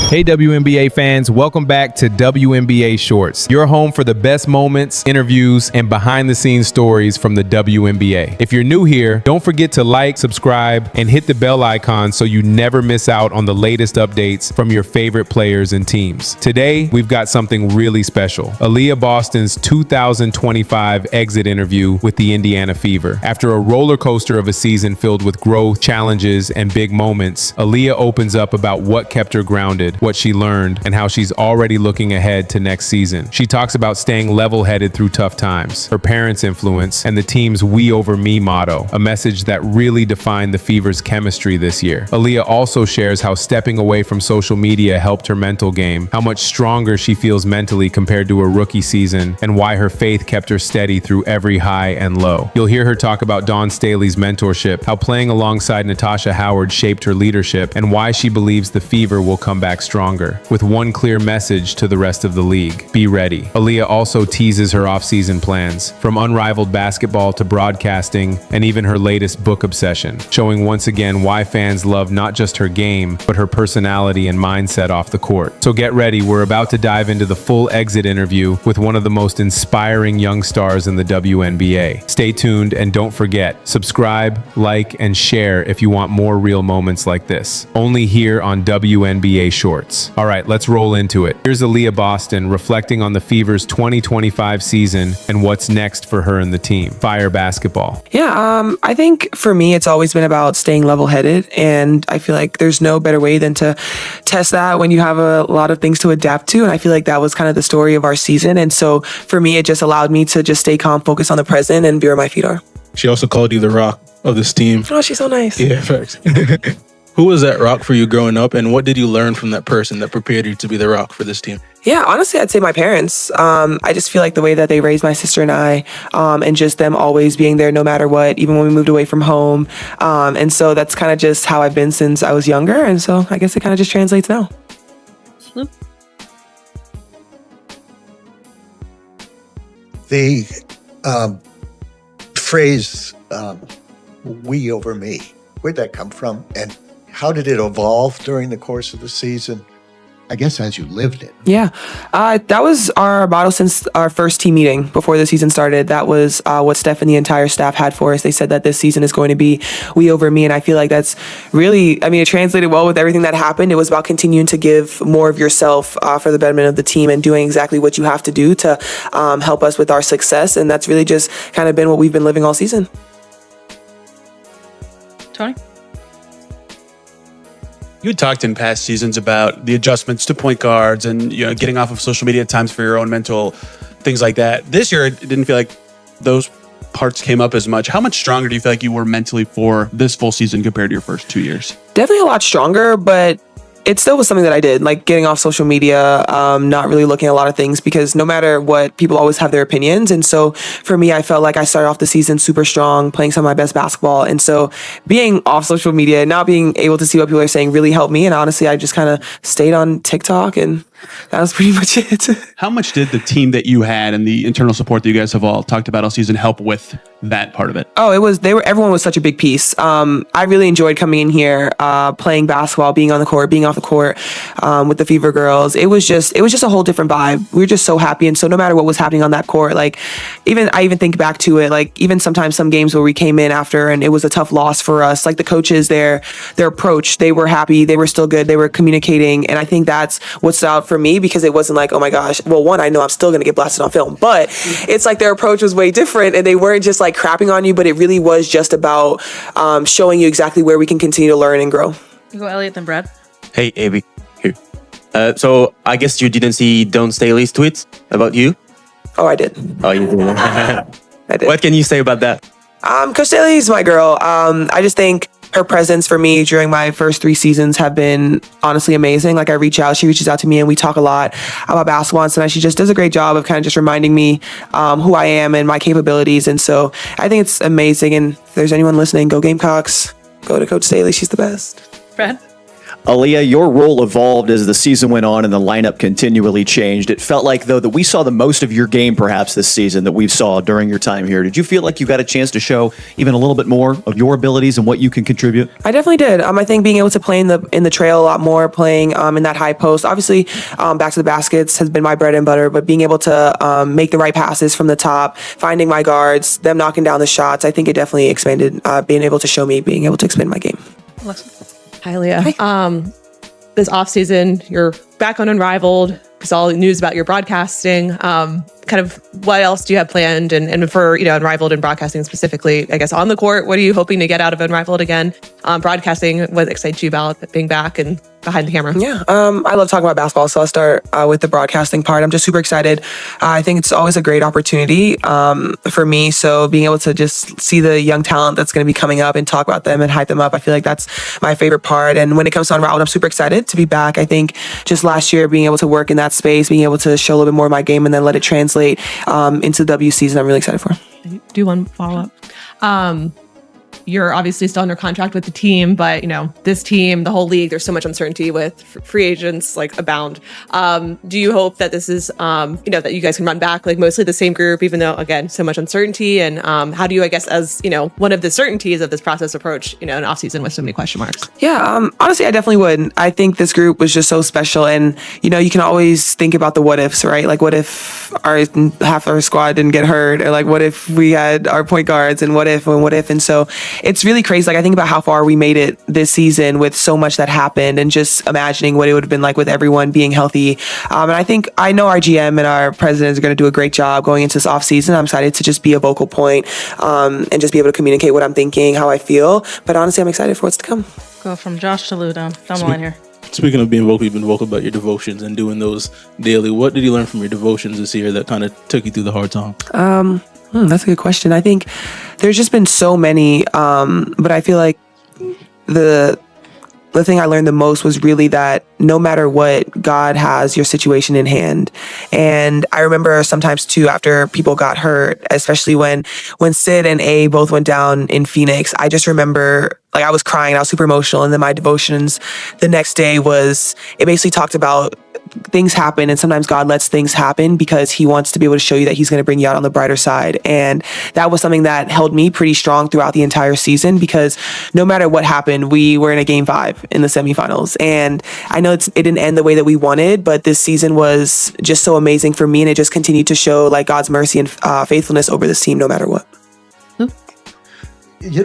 Hey WNBA fans, welcome back to WNBA Shorts, your home for the best moments, interviews, and behind-the-scenes stories from the WNBA. If you're new here, don't forget to like, subscribe, and hit the bell icon so you never miss out on the latest updates from your favorite players and teams. Today, we've got something really special. Aliyah Boston's 2025 exit interview with the Indiana Fever. After a roller coaster of a season filled with growth, challenges, and big moments, Aliyah opens up about what kept her grounded, what she learned, and how she's already looking ahead to next season. She talks about staying level-headed through tough times, her parents' influence, and the team's "we over me" motto, a message that really defined the Fever's chemistry this year. Aliyah also shares how stepping away from social media helped her mental game, how much stronger she feels mentally compared to a rookie season, and why her faith kept her steady through every high and low. You'll hear her talk about Staley's mentorship, how playing alongside Natasha Howard shaped her leadership, and why she believes the Fever will come back stronger, with one clear message to the rest of the league: be ready. Aliyah also teases her off-season plans, from unrivaled basketball to broadcasting, and even her latest book obsession, showing once again why fans love not just her game, but her personality and mindset off the court. So get ready, we're about to dive into the full exit interview with one of the most inspiring young stars in the WNBA. Stay tuned, and don't forget, subscribe, like, and share if you want more real moments like this. Only here on WNBA Shorts. All right, let's roll into it. Here's Aliyah Boston reflecting on the Fever's 2025 season and what's next for her and the team. Fire basketball. Yeah, I think for me, it's always been about staying level-headed, and I feel like there's no better way than to test that when you have a lot of things to adapt to, and I feel like that was kind of the story of our season, and so for me, it just allowed me to just stay calm, focus on the present, and be where my feet are. She also called you the rock of this team. Oh, she's so nice. Yeah, facts. Who was that rock for you growing up, and what did you learn from that person that prepared you to be the rock for this team? Yeah, honestly, I'd say my parents. I just feel like the way that they raised my sister and I, and just them always being there no matter what, even when we moved away from home. And so that's kind of just how I've been since I was younger. And so I guess it kind of just translates now. The phrase, "we over me," where'd that come from? And how did it evolve during the course of the season? I guess as you lived it. Yeah, that was our motto since our first team meeting before the season started. That was what Steph and the entire staff had for us. They said that this season is going to be "we over me," and I feel like that's really, it translated well with everything that happened. It was about continuing to give more of yourself for the betterment of the team and doing exactly what you have to do to help us with our success, and that's really just kind of been what we've been living all season. Tony? You had talked in past seasons about the adjustments to point guards and getting off of social media at times for your own mental things like that. This year, it didn't feel like those parts came up as much. How much stronger do you feel like you were mentally for this full season compared to your first 2 years? Definitely a lot stronger, but it still was something that I did, like getting off social media, not really looking at a lot of things, because no matter what, people always have their opinions. And so for me, I felt like I started off the season super strong, playing some of my best basketball. And so being off social media, not being able to see what people are saying really helped me. And honestly, I just kind of stayed on TikTok, and that was pretty much it. How much did the team that you had and the internal support that you guys have all talked about all season help with that part of it? Oh, everyone was such a big piece. I really enjoyed coming in here, playing basketball, being on the court, being off the court, with the Fever girls. It was just a whole different vibe. We were just so happy. And so no matter what was happening on that court, I even think back to it, even sometimes some games where we came in after and it was a tough loss for us, the coaches, their approach, they were happy, they were still good, they were communicating. And I think that's what stood out for me, because it wasn't like, oh my gosh, well, one, I know I'm still going to get blasted on film, but it's like their approach was way different, and they weren't just crapping on you, but it really was just about showing you exactly where we can continue to learn and grow. You go Elliot, then Brad. Hey, Abby, here. So I guess you didn't see Staley's tweets about you? Oh, I did. Oh, you did. I did. What can you say about that? Coach Staley's my girl. I just think her presence for me during my first 3 seasons have been honestly amazing. I reach out, she reaches out to me, and we talk a lot about basketball. And so she just does a great job of kind of just reminding me who I am and my capabilities. And so I think it's amazing. And if there's anyone listening, go Gamecocks. Go to Coach Staley. She's the best. Brad? Aliyah, your role evolved as the season went on and the lineup continually changed. It felt like, though, that we saw the most of your game perhaps this season that we saw during your time here. Did you feel like you got a chance to show even a little bit more of your abilities and what you can contribute? I definitely did. I think being able to play in the trail a lot more, playing in that high post, obviously back to the baskets has been my bread and butter, but being able to make the right passes from the top, finding my guards, them knocking down the shots, I think it definitely expanded, being able to show me being able to expand my game. Hi, Leah. This offseason, you're back on Unrivaled. We saw news about your broadcasting. Kind of what else do you have planned? And for, Unrivaled and broadcasting specifically, I guess on the court, what are you hoping to get out of Unrivaled again? Broadcasting, what excites you about being back and behind the camera? Yeah, I love talking about basketball, so I'll start with the broadcasting part. I'm just super excited. I think it's always a great opportunity for me. So being able to just see the young talent that's going to be coming up and talk about them and hype them up, I feel like that's my favorite part. And when it comes to Unrivaled, I'm super excited to be back. I think just last year, being able to work in that space, being able to show a little bit more of my game and then let it translate into the W season, I'm really excited for. Do one follow up. You're obviously still under contract with the team, but this team, the whole league, there's so much uncertainty with free agents abound. Do you hope that this is, that you guys can run back mostly the same group, even though again, so much uncertainty? And how do you, I guess, as one of the certainties of this process approach, an off season with so many question marks? Yeah, honestly, I definitely would. I think this group was just so special, and you can always think about the what ifs, right? Like, what if half our squad didn't get hurt, or what if we had our point guards, and what if, and so. It's really crazy. I think about how far we made it this season with so much that happened and just imagining what it would have been like with everyone being healthy. And I know our GM and our president are going to do a great job going into this off season. I'm excited to just be a vocal point and just be able to communicate what I'm thinking, how I feel. But honestly, I'm excited for what's to come. Go from Josh to Lou down the line here. Speaking of being vocal, you've been vocal about your devotions and doing those daily. What did you learn from your devotions this year that kind of took you through the hard time? That's a good question. I think there's just been so many, but I feel like the thing I learned the most was really that no matter what, God has your situation in hand. And I remember sometimes too, after people got hurt, especially when Sid and A both went down in Phoenix, I just remember I was crying, I was super emotional. And then my devotions the next day it basically talked about things happen, and sometimes God lets things happen because he wants to be able to show you that he's going to bring you out on the brighter side. And that was something that held me pretty strong throughout the entire season, because no matter what happened, we were in a game 5 in the semifinals. And I know it didn't end the way that we wanted, but this season was just so amazing for me. And it just continued to show God's mercy and faithfulness over this team, no matter what.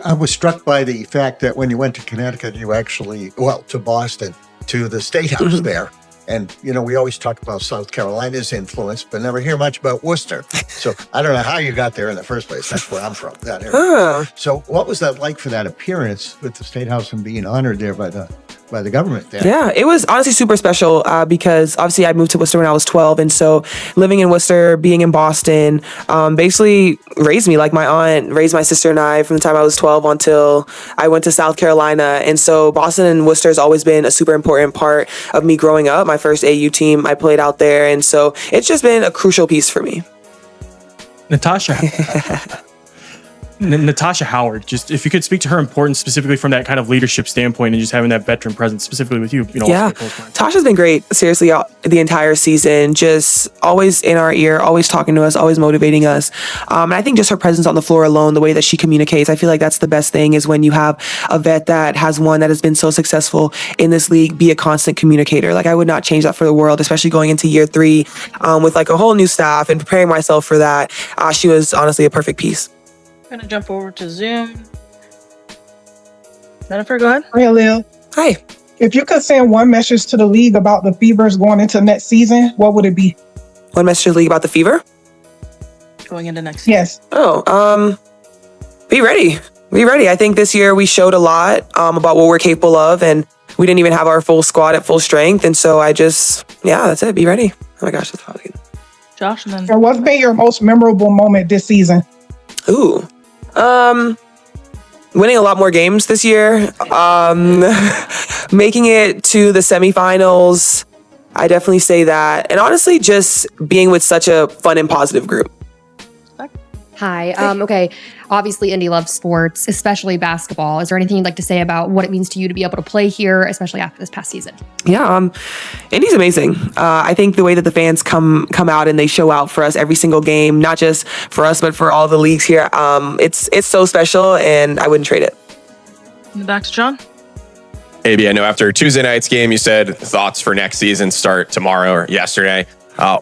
I was struck by the fact that when you went to Connecticut, you actually, to Boston, to the State House there. And, we always talk about South Carolina's influence, but never hear much about Worcester. So I don't know how you got there in the first place. That's where I'm from, that area. So what was that like for that appearance with the State House and being honored there by the government there? Yeah, it was honestly super special because obviously I moved to Worcester when I was 12. And so living in Worcester, being in Boston, basically raised me. My aunt raised my sister and I from the time I was 12 until I went to South Carolina. And so Boston and Worcester has always been a super important part of me growing up. My first AU team, I played out there. And so it's just been a crucial piece for me. Natasha Howard, just if you could speak to her importance specifically from that kind of leadership standpoint and just having that veteran presence specifically with you. Yeah, Tasha's been great, seriously, the entire season, just always in our ear, always talking to us, always motivating us. And I think just her presence on the floor alone, the way that she communicates, I feel like that's the best thing, is when you have a vet that has been so successful in this league, be a constant communicator. I would not change that for the world, especially going into year 3 with a whole new staff and preparing myself for that. She was honestly a perfect piece. I'm going to jump over to Zoom. Jennifer, go ahead. Hey, Aliyah. Hi. If you could send one message to the league about the Fevers going into next season, what would it be? One message to the league about the Fever? Going into next season. Yes. Be ready. Be ready. I think this year we showed a lot about what we're capable of, and we didn't even have our full squad at full strength. And so that's it. Be ready. Oh my gosh, that's hard. Josh, and then. So what's been your most memorable moment this season? Ooh. Winning a lot more games this year. Making it to the semifinals. I definitely say that. And honestly, just being with such a fun and positive group. Hi. Okay. Obviously, Indy loves sports, especially basketball. Is there anything you'd like to say about what it means to you to be able to play here, especially after this past season? Yeah, Indy's amazing. I think the way that the fans come out and they show out for us every single game, not just for us, but for all the leagues here, it's so special, and I wouldn't trade it. Back to John. AB, I know after Tuesday night's game, you said thoughts for next season start tomorrow or yesterday.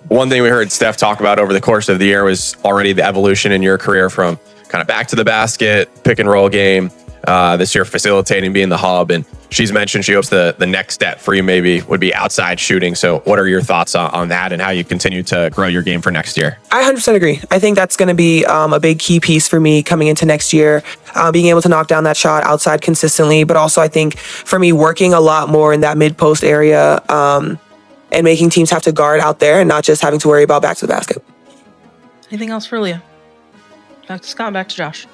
One thing we heard Steph talk about over the course of the year was already the evolution in your career from kind of back to the basket, pick and roll game, this year facilitating, being the hub. And she's mentioned she hopes the next step for you maybe would be outside shooting. So what are your thoughts on that and how you continue to grow your game for next year? I 100% agree. I think that's going to be a big key piece for me coming into next year, being able to knock down that shot outside consistently. But also I think for me, working a lot more in that mid-post area, and making teams have to guard out there and not just having to worry about back to the basket. Anything else for Aliyah? Back to Scott, back to Josh.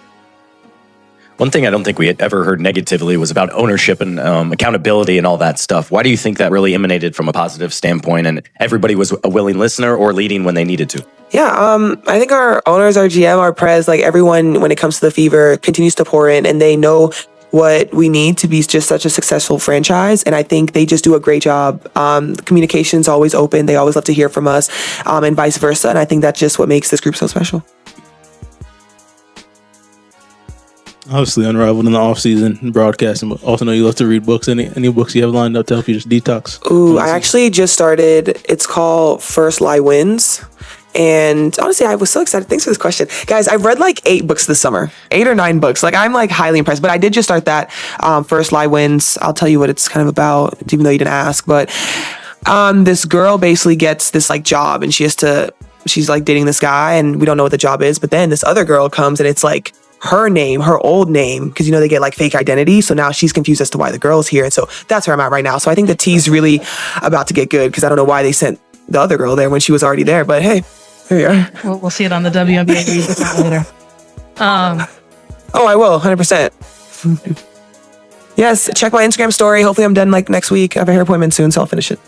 One thing I don't think we had ever heard negatively was about ownership and accountability and all that stuff. Why do you think that really emanated from a positive standpoint and everybody was a willing listener or leading when they needed to? Yeah, I think our owners, our GM, our pres, like everyone when it comes to the Fever continues to pour in, and they know what we need to be just such a successful franchise. And I think they just do a great job. The communication's always open. They always love to hear from us, and vice versa. And I think that's just what makes this group so special. Obviously unrivaled in the offseason broadcasting, but also know you love to read books. Any books you have lined up to help you just detox? Ooh, I actually just started. It's called First Lie Wins. And honestly, I was so excited. Thanks for this question. Guys, I've read like 8 books this summer, 8 or 9 books. Like I'm like highly impressed, but I did just start that First Lie Wins. I'll tell you what it's kind of about, even though you didn't ask. But this girl basically gets this like job and she's like dating this guy and we don't know what the job is. But then this other girl comes and it's like her name, her old name, because they get like fake identity. So now she's confused as to why the girl's here. And so that's where I'm at right now. So I think the tea's really about to get good because I don't know why they sent the other girl there when she was already there. But hey. There you are. We'll see it on the WNBA read later. Oh, I will, 100%. Yes, check my Instagram story. Hopefully I'm done like next week. I have a hair appointment soon, so I'll finish it.